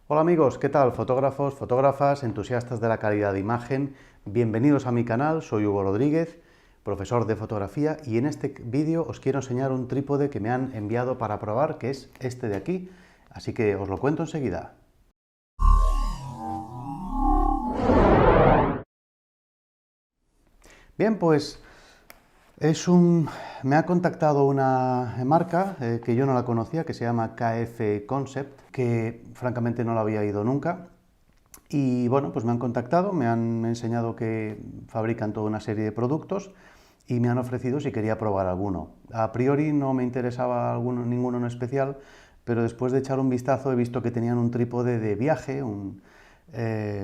Hola amigos, ¿qué tal? Fotógrafos, fotógrafas, entusiastas de la calidad de imagen, bienvenidos a mi canal, soy Hugo Rodríguez, profesor de fotografía, y en este vídeo os quiero enseñar un trípode que me han enviado para probar, que es este de aquí, así que os lo cuento enseguida. Bien, pues me ha contactado una marca que yo no la conocía, que se llama KF Concept, que francamente no la había ido nunca. Y bueno, pues me han contactado, me han enseñado que fabrican toda una serie de productos y me han ofrecido si quería probar alguno. A priori no me interesaba ninguno en especial, pero después de echar un vistazo he visto que tenían un trípode de viaje,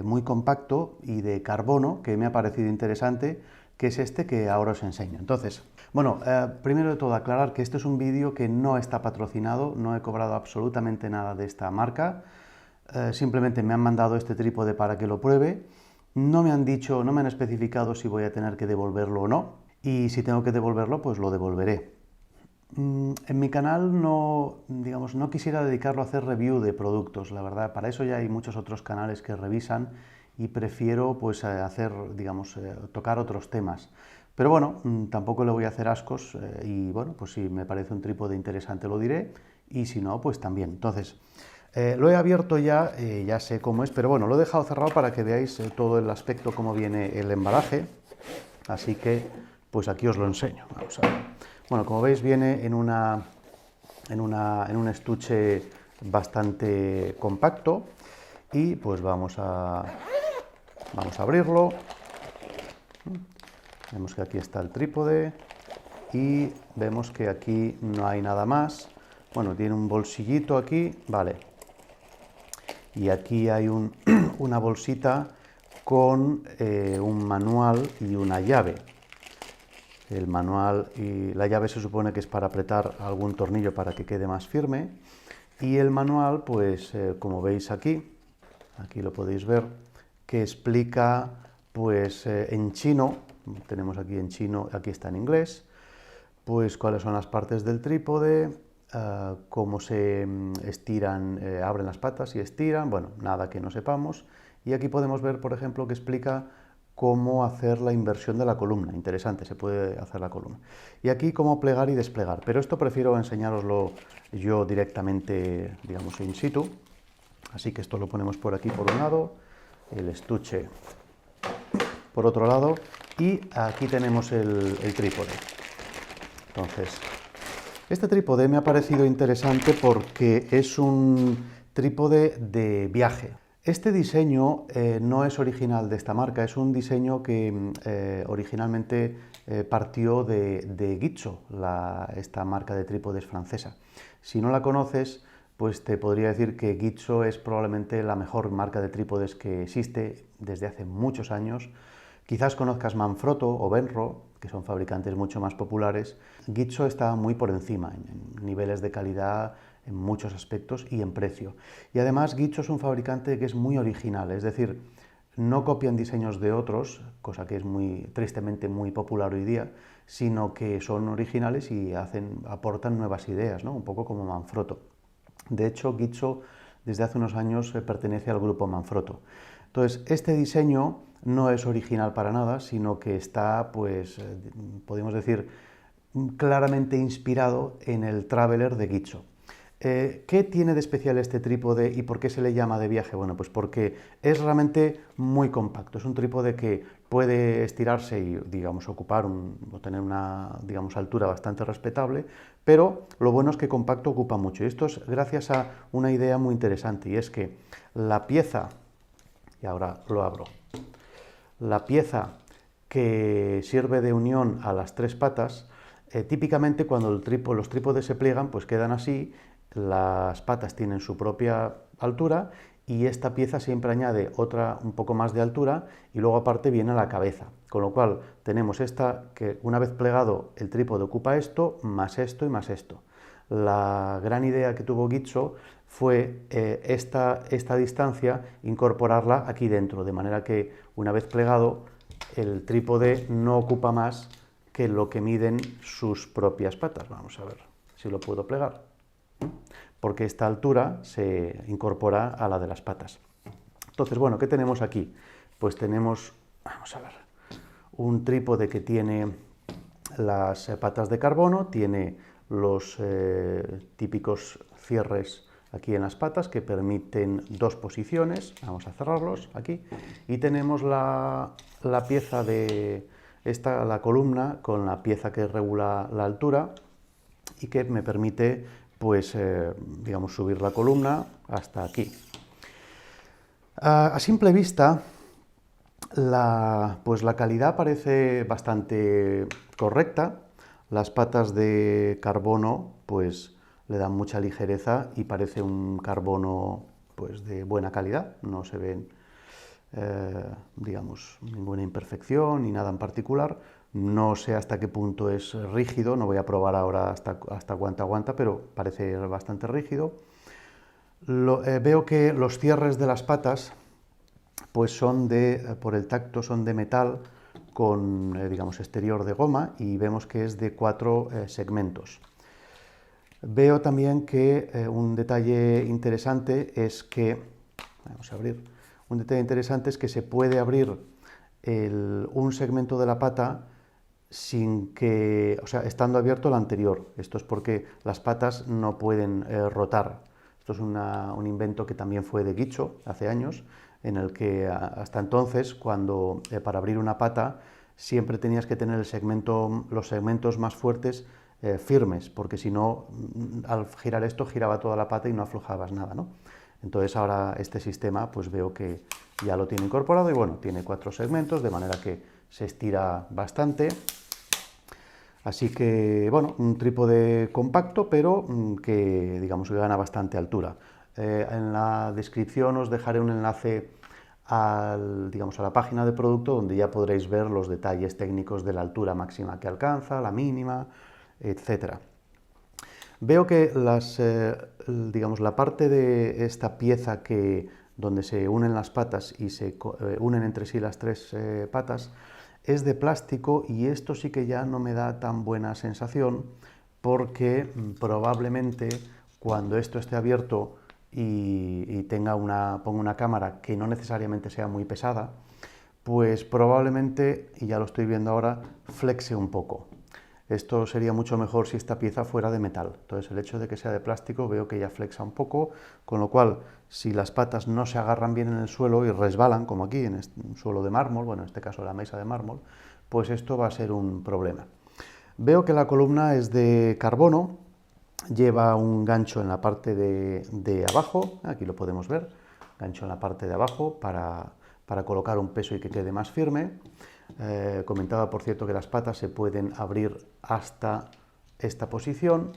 muy compacto y de carbono, que me ha parecido interesante, que es este que ahora os enseño. Entonces, bueno, primero de todo aclarar que este es un vídeo que no está patrocinado, no he cobrado absolutamente nada de esta marca. Simplemente me han mandado este trípode para que lo pruebe. No me han dicho, no me han especificado si voy a tener que devolverlo o no. Y si tengo que devolverlo, pues lo devolveré. En mi canal no, digamos, no quisiera dedicarlo a hacer review de productos, la verdad. Para eso ya hay muchos otros canales que revisan y prefiero pues hacer, digamos, tocar otros temas. Pero bueno, tampoco le voy a hacer ascos y bueno, pues si me parece un trípode interesante lo diré y si no, pues también. Entonces, lo he abierto ya, ya sé cómo es, pero bueno, lo he dejado cerrado para que veáis todo el aspecto, cómo viene el embalaje. Así que, pues aquí os lo enseño. Vamos a ver. Bueno, como veis viene en un estuche bastante compacto y pues vamos a abrirlo. Vemos que aquí está el trípode y vemos que aquí no hay nada más. Bueno, tiene un bolsillito aquí, vale. Y aquí hay una bolsita con un manual y una llave. El manual y la llave se supone que es para apretar algún tornillo para que quede más firme. Y el manual, pues como veis aquí lo podéis ver, que explica pues en chino, tenemos aquí en chino, aquí está en inglés, pues cuáles son las partes del trípode, cómo se estiran, abren las patas y estiran, bueno, nada que no sepamos. Y aquí podemos ver, por ejemplo, que explica cómo hacer la inversión de la columna. Interesante, se puede hacer la columna. Y aquí cómo plegar y desplegar. Pero esto prefiero enseñároslo yo directamente, digamos, in situ. Así que esto lo ponemos por aquí por un lado, el estuche por otro lado, y aquí tenemos el trípode. Entonces, este trípode me ha parecido interesante porque es un trípode de viaje. Este diseño no es original de esta marca, es un diseño que originalmente partió de Gitzo, esta marca de trípodes francesa. Si no la conoces, pues te podría decir que Gitzo es probablemente la mejor marca de trípodes que existe desde hace muchos años. Quizás conozcas Manfrotto o Benro, que son fabricantes mucho más populares. Gitzo está muy por encima en niveles de calidad, en muchos aspectos y en precio. Y además Gitzo es un fabricante que es muy original, es decir, no copian diseños de otros, cosa que es tristemente muy popular hoy día, sino que son originales y aportan nuevas ideas, ¿no? Un poco como Manfrotto. De hecho, Gitzo desde hace unos años pertenece al grupo Manfrotto. Entonces, este diseño no es original para nada, sino que está, pues, podemos decir, claramente inspirado en el Traveler de Gitzo. ¿Qué tiene de especial este trípode y por qué se le llama de viaje? Bueno, pues porque es realmente muy compacto. Es un trípode que puede estirarse y, digamos, ocupar o tener una, digamos, altura bastante respetable, pero lo bueno es que compacto ocupa mucho. Y esto es gracias a una idea muy interesante, y es que la pieza, y ahora lo abro, la pieza que sirve de unión a las tres patas, típicamente cuando los trípodes se pliegan, pues quedan así, las patas tienen su propia altura y esta pieza siempre añade otra un poco más de altura y luego aparte viene la cabeza. Con lo cual tenemos esta que una vez plegado el trípode ocupa esto, más esto y más esto. La gran idea que tuvo Gitzo fue esta distancia incorporarla aquí dentro, de manera que una vez plegado el trípode no ocupa más que lo que miden sus propias patas. Vamos a ver si lo puedo plegar. porque esta altura se incorpora a la de las patas. Entonces, bueno, ¿qué tenemos aquí? Pues tenemos, vamos a ver, un trípode que tiene las patas de carbono, tiene los típicos cierres aquí en las patas que permiten dos posiciones, vamos a cerrarlos aquí, y tenemos la pieza de la columna con la pieza que regula la altura y que me permite, pues, digamos, subir la columna hasta aquí. A simple vista, pues la calidad parece bastante correcta. Las patas de carbono pues le dan mucha ligereza y parece un carbono pues de buena calidad. No se ven digamos ninguna imperfección ni nada en particular. No sé hasta qué punto es rígido, no voy a probar ahora hasta cuánto aguanta, pero parece bastante rígido. Veo que los cierres de las patas pues son por el tacto son de metal con, digamos, exterior de goma, y vemos que es de 4 segmentos. Veo también que un detalle interesante es que, vamos a abrir, un detalle interesante es que se puede abrir un segmento de la pata sin que, o sea, estando abierto el anterior. Esto es porque las patas no pueden rotar. Esto es un invento que también fue de Guicho hace años, en el que hasta entonces, cuando para abrir una pata siempre tenías que tener los segmentos más fuertes firmes, porque si no, al girar esto giraba toda la pata y no aflojabas nada, ¿no? Entonces ahora este sistema pues veo que ya lo tiene incorporado y bueno, tiene 4 segmentos, de manera que se estira bastante. Así que, bueno, un trípode compacto, pero que, digamos, gana bastante altura. En la descripción os dejaré un enlace digamos, a la página de producto, donde ya podréis ver los detalles técnicos de la altura máxima que alcanza, la mínima, etc. Veo que digamos, la parte de esta pieza donde se unen las patas y se unen entre sí las 3 patas, es de plástico, y esto sí que ya no me da tan buena sensación, porque probablemente cuando esto esté abierto y ponga una cámara que no necesariamente sea muy pesada, pues probablemente, y ya lo estoy viendo ahora, flexe un poco. Esto sería mucho mejor si esta pieza fuera de metal. Entonces el hecho de que sea de plástico veo que ya flexa un poco, con lo cual si las patas no se agarran bien en el suelo y resbalan, como aquí en un suelo de mármol, bueno, en este caso la mesa de mármol, pues esto va a ser un problema. Veo que la columna es de carbono, lleva un gancho en la parte de abajo, aquí lo podemos ver, gancho en la parte de abajo para colocar un peso y que quede más firme. Comentaba, por cierto, que las patas se pueden abrir hasta esta posición,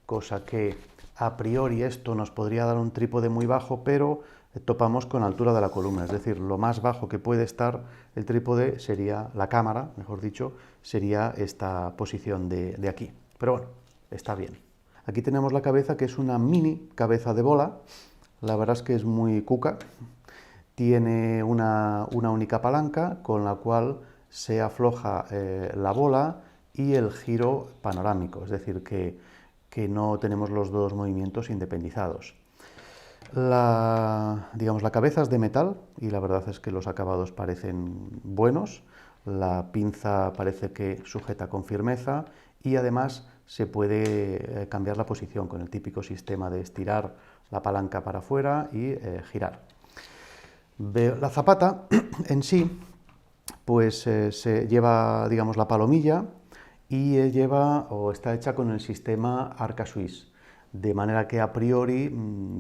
cosa que a priori esto nos podría dar un trípode muy bajo, pero topamos con la altura de la columna, es decir, lo más bajo que puede estar el trípode sería, la cámara, mejor dicho, sería esta posición de aquí. Pero bueno, está bien. Aquí tenemos la cabeza, que es una mini cabeza de bola. La verdad es que es muy cuca. Tiene una única palanca con la cual se afloja la bola y el giro panorámico, es decir, que no tenemos los dos movimientos independizados. Digamos, la cabeza es de metal y la verdad es que los acabados parecen buenos. La pinza parece que sujeta con firmeza y además se puede cambiar la posición con el típico sistema de estirar la palanca para afuera y girar. La zapata en sí pues se lleva, digamos, la palomilla y está hecha con el sistema Arca Swiss, de manera que a priori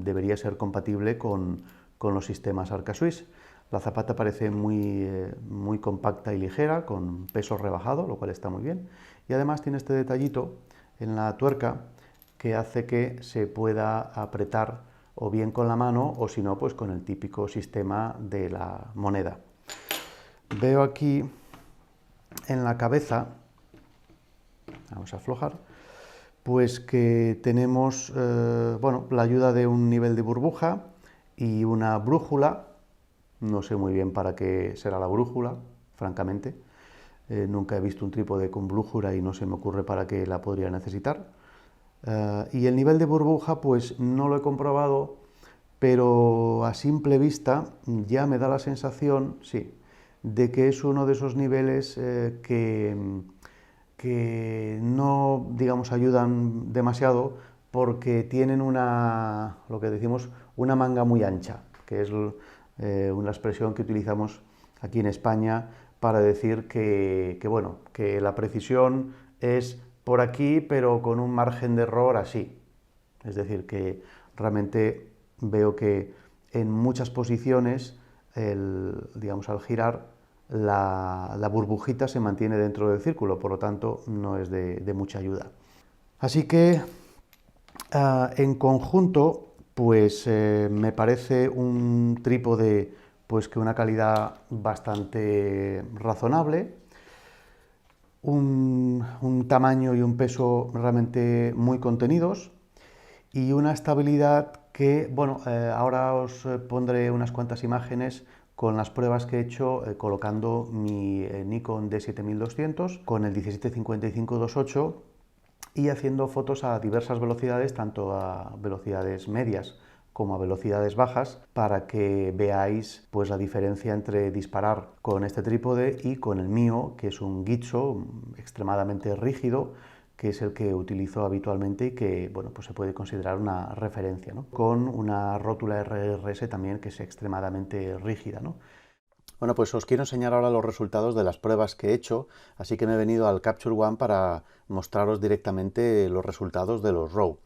debería ser compatible con los sistemas Arca Swiss. La zapata parece muy compacta y ligera, con peso rebajado, lo cual está muy bien. Y además tiene este detallito en la tuerca que hace que se pueda apretar o bien con la mano o si no, pues con el típico sistema de la moneda. Veo aquí en la cabeza, vamos a aflojar, pues que tenemos bueno, la ayuda de un nivel de burbuja y una brújula. No sé muy bien para qué será la brújula, francamente. Nunca he visto un trípode con brújula y no se me ocurre para qué la podría necesitar. Y el nivel de burbuja, pues no lo he comprobado, pero a simple vista ya me da la sensación, sí, de que es uno de esos niveles que no, digamos, ayudan demasiado porque tienen lo que decimos, una manga muy ancha, que es una expresión que utilizamos aquí en España para decir bueno, que la precisión es por aquí, pero con un margen de error así. Es decir, que realmente veo que en muchas posiciones, digamos, al girar, la burbujita se mantiene dentro del círculo, por lo tanto no es de mucha ayuda. Así que en conjunto, pues me parece un trípode pues que una calidad bastante razonable, un tamaño y un peso realmente muy contenidos y una estabilidad que, bueno, ahora os pondré unas cuantas imágenes con las pruebas que he hecho colocando mi Nikon D7200 con el 17-55-2.8 y haciendo fotos a diversas velocidades, tanto a velocidades medias como a velocidades bajas, para que veáis pues la diferencia entre disparar con este trípode y con el mío, que es un Gitzo extremadamente rígido, que es el que utilizo habitualmente y que, bueno, pues se puede considerar una referencia, ¿no? Con una rótula RRS también que es extremadamente rígida, ¿no? Bueno, pues os quiero enseñar ahora los resultados de las pruebas que he hecho, así que me he venido al Capture One para mostraros directamente los resultados de los RAW.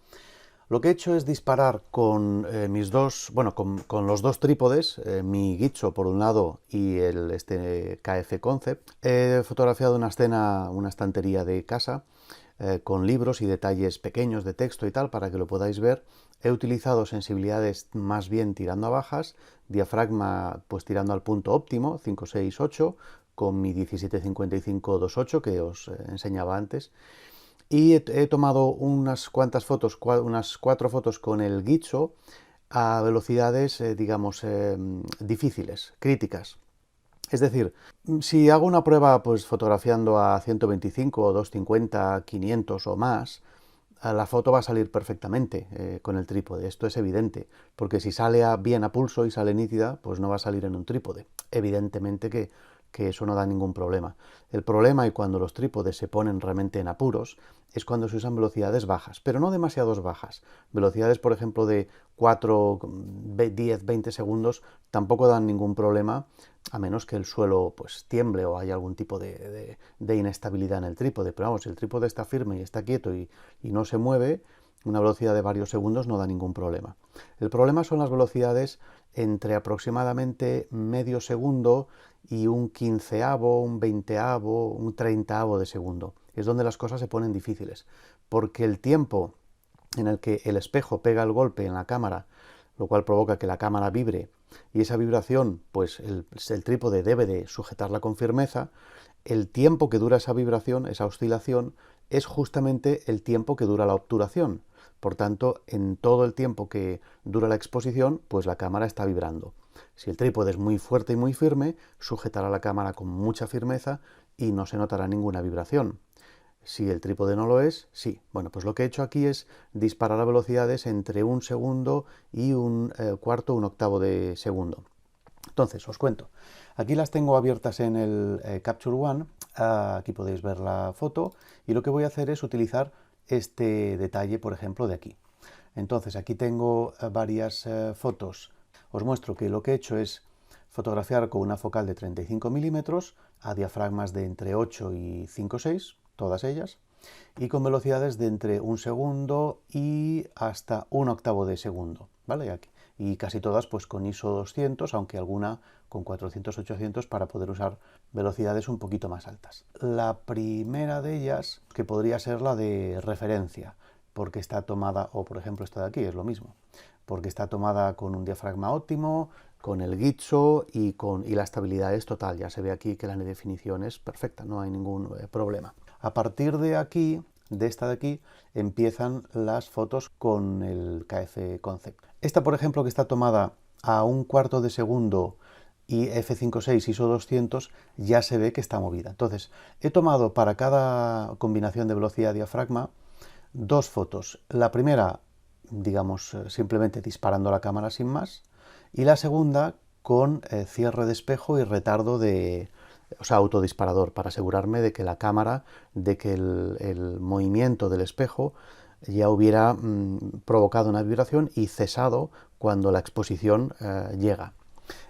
Lo que he hecho es disparar con con los dos trípodes, mi Gitzo por un lado y este KF Concept. He fotografiado una escena, una estantería de casa, con libros y detalles pequeños de texto y tal, para que lo podáis ver. He utilizado sensibilidades más bien tirando a bajas, diafragma pues tirando al punto óptimo, 5-6-8, con mi 17-55-2.8 que os enseñaba antes. Y he tomado unas cuantas fotos, unas 4 fotos con el Gitzo a velocidades, digamos, difíciles, críticas. Es decir, si hago una prueba pues fotografiando a 125, 250, 500 o más, la foto va a salir perfectamente con el trípode. Esto es evidente, porque si sale bien a pulso y sale nítida, pues no va a salir en un trípode. Evidentemente que eso no da ningún problema. El problema, y cuando los trípodes se ponen realmente en apuros, es cuando se usan velocidades bajas, pero no demasiados bajas. Velocidades, por ejemplo, de 4, 10, 20 segundos tampoco dan ningún problema, a menos que el suelo pues tiemble o haya algún tipo de inestabilidad en el trípode. Pero vamos, si el trípode está firme y está quieto y no se mueve, una velocidad de varios segundos no da ningún problema. El problema son las velocidades entre aproximadamente medio segundo y un quinceavo, un veinteavo, un treintaavo de segundo. Es donde las cosas se ponen difíciles, porque el tiempo en el que el espejo pega el golpe en la cámara, lo cual provoca que la cámara vibre, y esa vibración, pues el trípode debe de sujetarla con firmeza. El tiempo que dura esa vibración, esa oscilación, es justamente el tiempo que dura la obturación. Por tanto, en todo el tiempo que dura la exposición, pues la cámara está vibrando. Si el trípode es muy fuerte y muy firme, sujetará la cámara con mucha firmeza y no se notará ninguna vibración. Si el trípode no lo es, sí. Bueno, pues lo que he hecho aquí es disparar a velocidades entre un segundo y un cuarto, un octavo de segundo. Entonces, os cuento. Aquí las tengo abiertas en el Capture One. Aquí podéis ver la foto. Y lo que voy a hacer es utilizar este detalle, por ejemplo, de aquí. Entonces, aquí tengo varias fotos. Os muestro que lo que he hecho es fotografiar con una focal de 35 milímetros a diafragmas de entre 8 y 5,6, todas ellas, y con velocidades de entre un segundo y hasta un octavo de segundo, ¿vale? Aquí. Y casi todas pues con ISO 200, aunque alguna con 400-800 para poder usar velocidades un poquito más altas. La primera de ellas, que podría ser la de referencia, porque está tomada, o por ejemplo esta de aquí, es lo mismo, porque está tomada con un diafragma óptimo, con el Gitzo y la estabilidad es total. Ya se ve aquí que la definición es perfecta, no hay ningún problema. A partir de aquí, de esta de aquí, empiezan las fotos con el KF Concept. Esta, por ejemplo, que está tomada a un cuarto de segundo y f5.6 ISO 200, ya se ve que está movida. Entonces, he tomado para cada combinación de velocidad diafragma dos fotos. La primera, digamos, simplemente disparando la cámara sin más, y la segunda con cierre de espejo y retardo de, o sea, autodisparador, para asegurarme de que la cámara, de que el movimiento del espejo ya hubiera provocado una vibración y cesado cuando la exposición llega.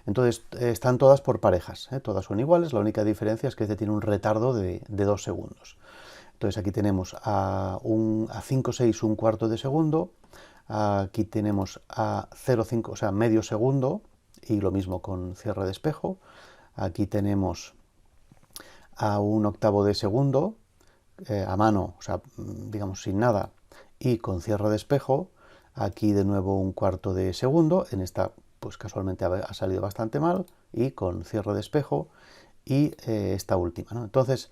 Entonces están todas por parejas, todas son iguales, la única diferencia es que este tiene un retardo de 2 segundos. Entonces aquí tenemos a 5,6 un cuarto de segundo, aquí tenemos a 0,5, o sea, medio segundo, y lo mismo con cierre de espejo. Aquí tenemos a un octavo de segundo, a mano, o sea, digamos sin nada, y con cierre de espejo. Aquí de nuevo un cuarto de segundo, en esta pues casualmente ha salido bastante mal, y con cierre de espejo, y esta última, ¿no? Entonces,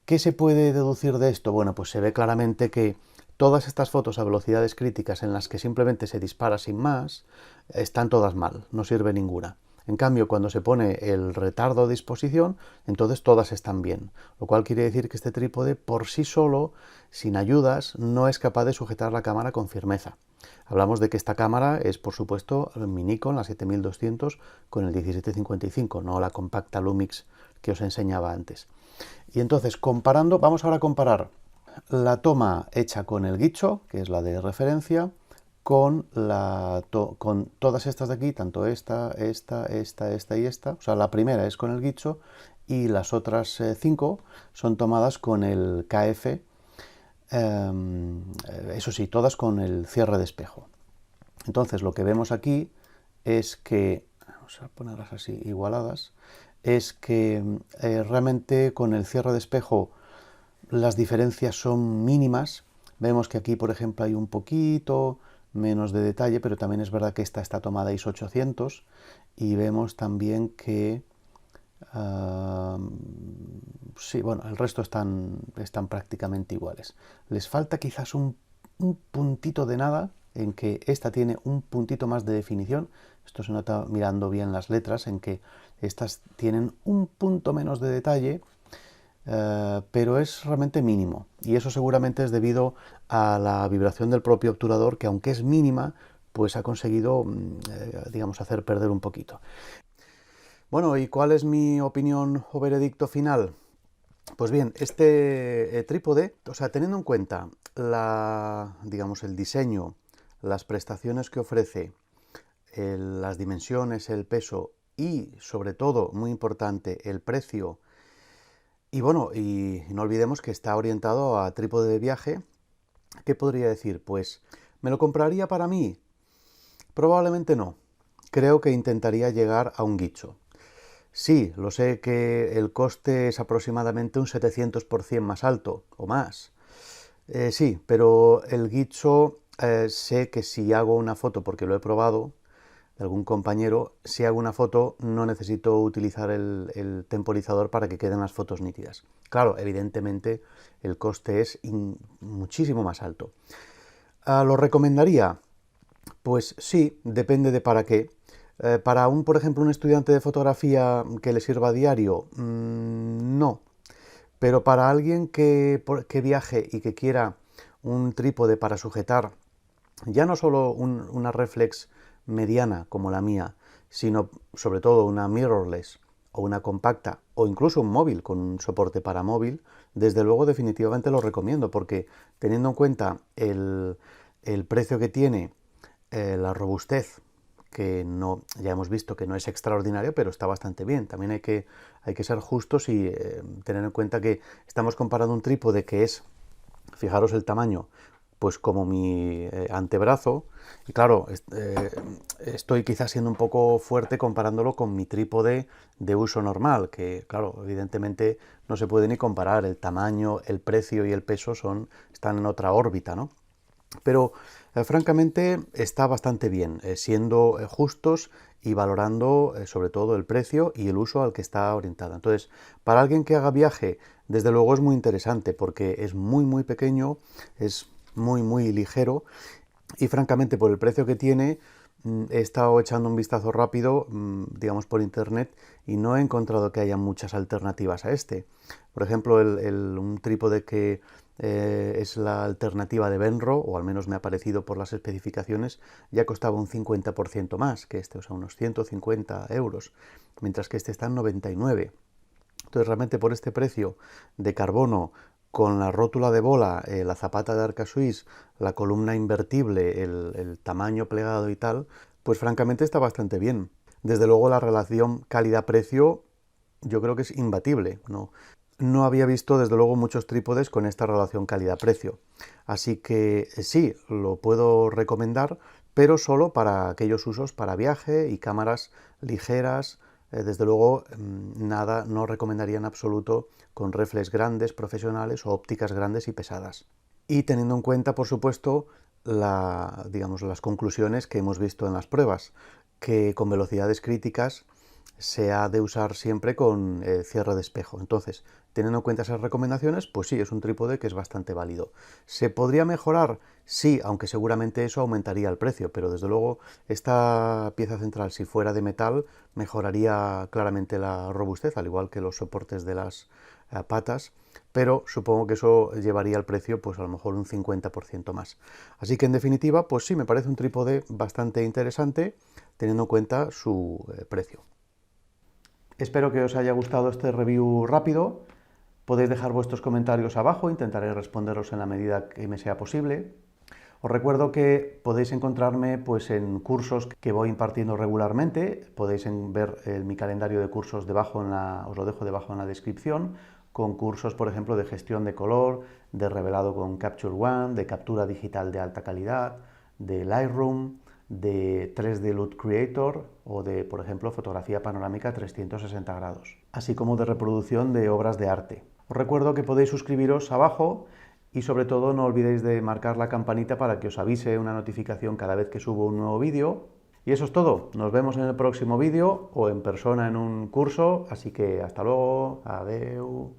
¿qué se puede deducir de esto? Bueno, pues se ve claramente que todas estas fotos a velocidades críticas en las que simplemente se dispara sin más, están todas mal, no sirve ninguna. En cambio, cuando se pone el retardo de exposición, entonces todas están bien, lo cual quiere decir que este trípode por sí solo, sin ayudas, no es capaz de sujetar la cámara con firmeza. Hablamos de que esta cámara es, por supuesto, mi Nikon, la 7200 con el 1755, no la compacta Lumix que os enseñaba antes. Y entonces, comparando, vamos ahora a comparar la toma hecha con el Guicho, que es la de referencia, con todas estas de aquí, tanto esta y esta. O sea, la primera es con el Guicho y las otras 5 son tomadas con el KF, eso sí, todas con el cierre de espejo. Entonces, lo que vemos aquí es que, vamos a ponerlas así igualadas, es que realmente con el cierre de espejo las diferencias son mínimas. Vemos que aquí, por ejemplo, hay un poquito menos de detalle, pero también es verdad que esta está tomada ISO 800, y vemos también que sí, bueno, el resto están prácticamente iguales. Les falta quizás un puntito de nada, en que esta tiene un puntito más de definición. Esto se nota mirando bien las letras, en que estas tienen un punto menos de detalle, pero es realmente mínimo, y eso seguramente es debido a la vibración del propio obturador, que aunque es mínima, pues ha conseguido, digamos, hacer perder un poquito. Bueno, ¿y cuál es mi opinión o veredicto final? Pues bien, este trípode, o sea, teniendo en cuenta digamos, el diseño, las prestaciones que ofrece, las dimensiones, el peso y, sobre todo, muy importante, el precio. Y bueno, y no olvidemos que está orientado a trípode de viaje. ¿Qué podría decir? Pues, ¿me lo compraría para mí? Probablemente no. Creo que intentaría llegar a un Guicho. Sí, lo sé que el coste es aproximadamente un 700% más alto, o más. Sí, pero el Guicho, sé que si hago una foto, porque lo he probado, de algún compañero, si hago una foto no necesito utilizar el temporizador para que queden las fotos nítidas. Claro, evidentemente el coste es muchísimo más alto. ¿Lo recomendaría? Pues sí, depende de para qué. Para por ejemplo, un estudiante de fotografía que le sirva a diario, no. Pero para alguien que viaje y que quiera un trípode para sujetar ya no solo una reflex mediana como la mía, sino sobre todo una mirrorless o una compacta o incluso un móvil con un soporte para móvil, desde luego definitivamente lo recomiendo, porque teniendo en cuenta el precio que tiene, la robustez, que no, ya hemos visto que no es extraordinario, pero está bastante bien. También hay que ser justos y tener en cuenta que estamos comparando un trípode que es, fijaros el tamaño, pues como mi antebrazo, y claro, estoy quizás siendo un poco fuerte comparándolo con mi trípode de uso normal, que claro, evidentemente no se puede ni comparar, el tamaño, el precio y el peso están en otra órbita, ¿no? Pero francamente está bastante bien, siendo justos y valorando sobre todo el precio y el uso al que está orientada. Entonces, para alguien que haga viaje, desde luego es muy interesante, porque es muy pequeño, es muy ligero, y francamente por el precio que tiene, he estado echando un vistazo rápido, digamos, por internet, y no he encontrado que haya muchas alternativas a este. Por ejemplo, un trípode que es la alternativa de Benro, o al menos me ha parecido por las especificaciones, ya costaba un 50% más que este, o sea, unos 150 euros, mientras que este está en 99. Entonces, realmente por este precio de carbono, con la rótula de bola, la zapata de Arca Swiss, la columna invertible, el tamaño plegado y tal, pues francamente está bastante bien. Desde luego la relación calidad-precio yo creo que es imbatible. No había visto desde luego muchos trípodes con esta relación calidad-precio. Así que sí, lo puedo recomendar, pero solo para aquellos usos para viaje y cámaras ligeras. Desde luego, nada, no recomendaría en absoluto con reflex grandes, profesionales o ópticas grandes y pesadas. Y teniendo en cuenta, por supuesto, digamos, las conclusiones que hemos visto en las pruebas, que con velocidades críticas se ha de usar siempre con cierre de espejo. Entonces, teniendo en cuenta esas recomendaciones, pues sí, es un trípode que es bastante válido. ¿Se podría mejorar? Sí, aunque seguramente eso aumentaría el precio, pero desde luego esta pieza central, si fuera de metal, mejoraría claramente la robustez, al igual que los soportes de las patas, pero supongo que eso llevaría al precio pues a lo mejor un 50% más. Así que en definitiva, pues sí, me parece un trípode bastante interesante teniendo en cuenta su precio. Espero que os haya gustado este review rápido. Podéis dejar vuestros comentarios abajo, intentaré responderlos en la medida que me sea posible. Os recuerdo que podéis encontrarme pues, en cursos que voy impartiendo regularmente. Podéis ver mi calendario de cursos debajo os lo dejo debajo en la descripción, con cursos, por ejemplo, de gestión de color, de revelado con Capture One, de captura digital de alta calidad, de Lightroom, de 3D LUT Creator o de, por ejemplo, fotografía panorámica 360 grados, así como de reproducción de obras de arte. Os recuerdo que podéis suscribiros abajo y sobre todo no olvidéis de marcar la campanita para que os avise una notificación cada vez que subo un nuevo vídeo. Y eso es todo, nos vemos en el próximo vídeo o en persona en un curso, así que hasta luego, adeu.